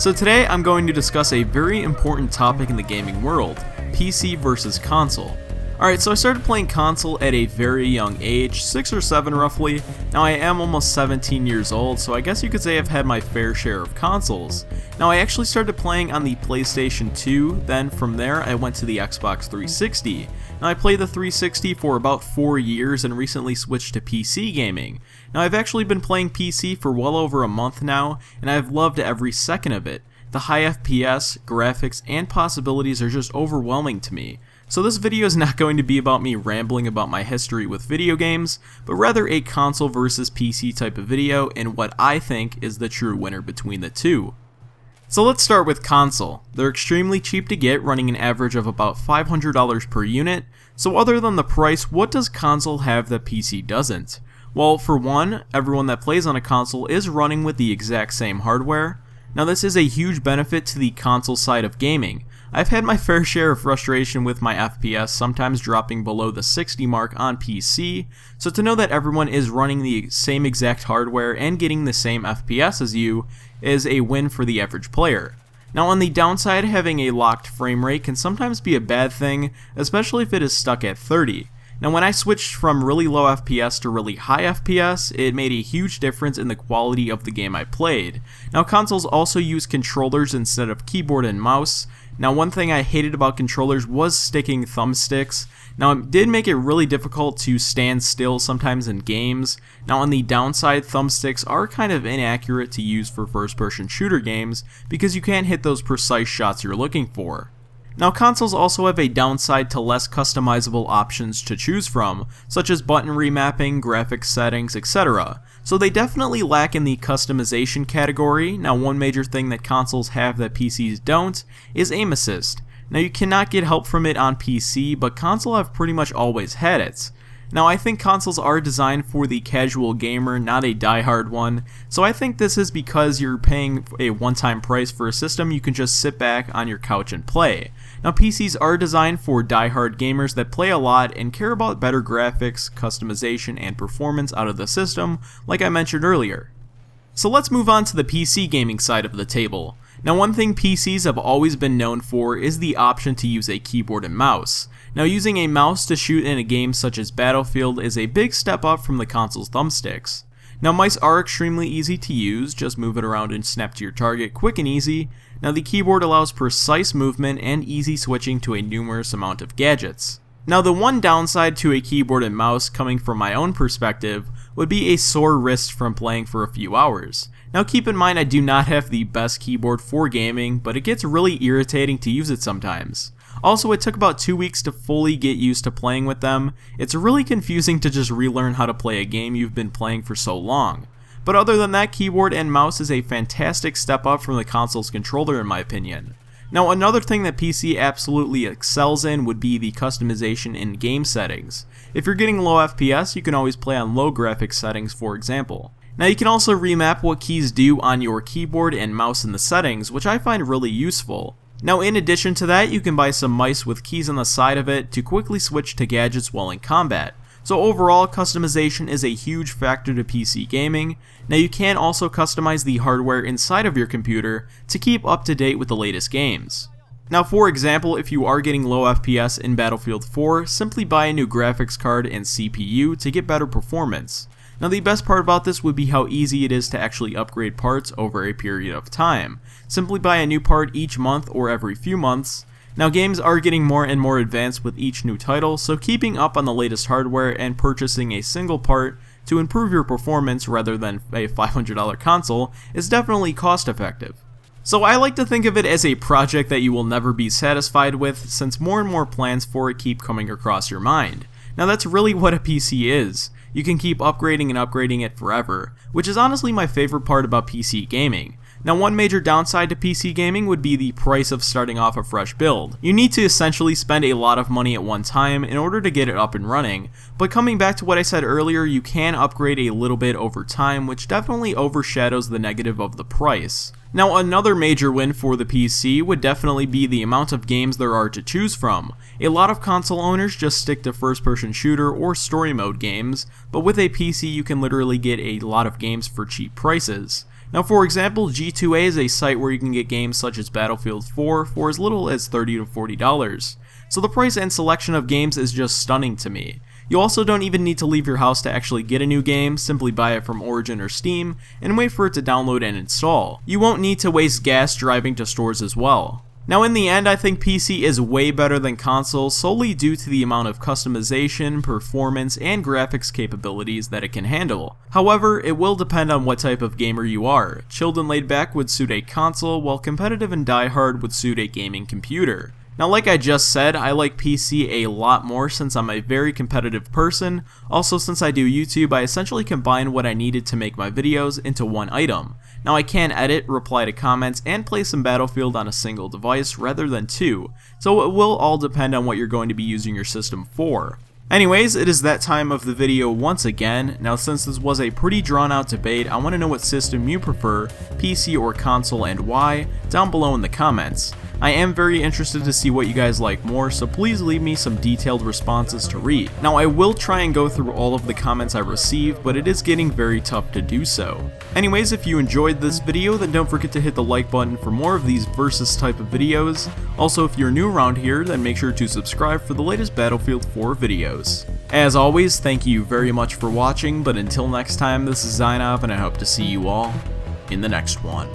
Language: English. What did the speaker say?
So today I'm going to discuss a very important topic in the gaming world, PC versus console. Alright, so I started playing console at a very young age, 6 or 7 roughly. Now I am almost 17 years old, so I guess you could say I've had my fair share of consoles. Now I actually started playing on the PlayStation 2, then from there I went to the Xbox 360. Now I played the 360 for about 4 years and recently switched to PC gaming. Now I've actually been playing PC for well over a month now, and I've loved every second of it. The high FPS, graphics, and possibilities are just overwhelming to me. So this video is not going to be about me rambling about my history with video games, but rather a console versus PC type of video and what I think is the true winner between the two. So let's start with console. They're extremely cheap to get, running an average of about $500 per unit. So other than the price, what does console have that PC doesn't? Well, for one, everyone that plays on a console is running with the exact same hardware. Now this is a huge benefit to the console side of gaming. I've had my fair share of frustration with my FPS sometimes dropping below the 60 mark on PC, so to know that everyone is running the same exact hardware and getting the same FPS as you is a win for the average player. Now on the downside, having a locked frame rate can sometimes be a bad thing, especially if it is stuck at 30. Now when I switched from really low FPS to really high FPS, it made a huge difference in the quality of the game I played. Now consoles also use controllers instead of keyboard and mouse. Now one thing I hated about controllers was sticking thumbsticks. Now it did make it really difficult to stand still sometimes in games. Now on the downside, thumbsticks are kind of inaccurate to use for first-person shooter games because you can't hit those precise shots you're looking for. Now consoles also have a downside to less customizable options to choose from, such as button remapping, graphics settings, etc. So they definitely lack in the customization category. Now one major thing that consoles have that PCs don't is aim assist. Now you cannot get help from it on PC, but console have pretty much always had it. Now I think consoles are designed for the casual gamer, not a die-hard one, so I think this is because you're paying a one-time price for a system you can just sit back on your couch and play. Now PCs are designed for die-hard gamers that play a lot and care about better graphics, customization, and performance out of the system, like I mentioned earlier. So let's move on to the PC gaming side of the table. Now one thing PCs have always been known for is the option to use a keyboard and mouse. Now using a mouse to shoot in a game such as Battlefield is a big step up from the console's thumbsticks. Now mice are extremely easy to use, just move it around and snap to your target quick and easy. Now the keyboard allows precise movement and easy switching to a numerous amount of gadgets. Now the one downside to a keyboard and mouse, coming from my own perspective, would be a sore wrist from playing for a few hours. Now keep in mind I do not have the best keyboard for gaming, but it gets really irritating to use it sometimes. Also, it took about 2 weeks to fully get used to playing with them. It's really confusing to just relearn how to play a game you've been playing for so long. But other than that, keyboard and mouse is a fantastic step up from the console's controller in my opinion. Now another thing that PC absolutely excels in would be the customization in game settings. If you're getting low FPS, you can always play on low graphics settings, for example. Now you can also remap what keys do on your keyboard and mouse in the settings, which I find really useful. Now in addition to that, you can buy some mice with keys on the side of it to quickly switch to gadgets while in combat. So overall, customization is a huge factor to PC gaming. Now you can also customize the hardware inside of your computer to keep up to date with the latest games. Now for example, if you are getting low FPS in Battlefield 4, simply buy a new graphics card and CPU to get better performance. Now the best part about this would be how easy it is to actually upgrade parts over a period of time. Simply buy a new part each month or every few months. Now games are getting more and more advanced with each new title, so keeping up on the latest hardware and purchasing a single part to improve your performance rather than a $500 console is definitely cost effective. So I like to think of it as a project that you will never be satisfied with, since more and more plans for it keep coming across your mind. Now that's really what a PC is. You can keep upgrading and upgrading it forever, which is honestly my favorite part about PC gaming. Now one major downside to PC gaming would be the price of starting off a fresh build. You need to essentially spend a lot of money at one time in order to get it up and running, but coming back to what I said earlier, you can upgrade a little bit over time, which definitely overshadows the negative of the price. Now another major win for the PC would definitely be the amount of games there are to choose from. A lot of console owners just stick to first-person shooter or story mode games, but with a PC you can literally get a lot of games for cheap prices. Now for example, G2A is a site where you can get games such as Battlefield 4 for as little as $30 to $40. So the price and selection of games is just stunning to me. You also don't even need to leave your house to actually get a new game, simply buy it from Origin or Steam, and wait for it to download and install. You won't need to waste gas driving to stores as well. Now in the end, I think PC is way better than console solely due to the amount of customization, performance, and graphics capabilities that it can handle. However, it will depend on what type of gamer you are. Chilled and laid back would suit a console, while competitive and die-hard would suit a gaming computer. Now like I just said, I like PC a lot more since I'm a very competitive person. Also, since I do YouTube, I essentially combine what I needed to make my videos into one item. Now I can edit, reply to comments, and play some Battlefield on a single device rather than two, so it will all depend on what you're going to be using your system for. Anyways, it is that time of the video once again. Now since this was a pretty drawn out debate, I want to know what system you prefer, PC or console, and why, down below in the comments. I am very interested to see what you guys like more, so please leave me some detailed responses to read. Now I will try and go through all of the comments I receive, but it is getting very tough to do so. Anyways, if you enjoyed this video, then don't forget to hit the like button for more of these versus type of videos. Also, if you're new around here, then make sure to subscribe for the latest Battlefield 4 videos. As always, thank you very much for watching, but until next time, this is Zainab, and I hope to see you all in the next one.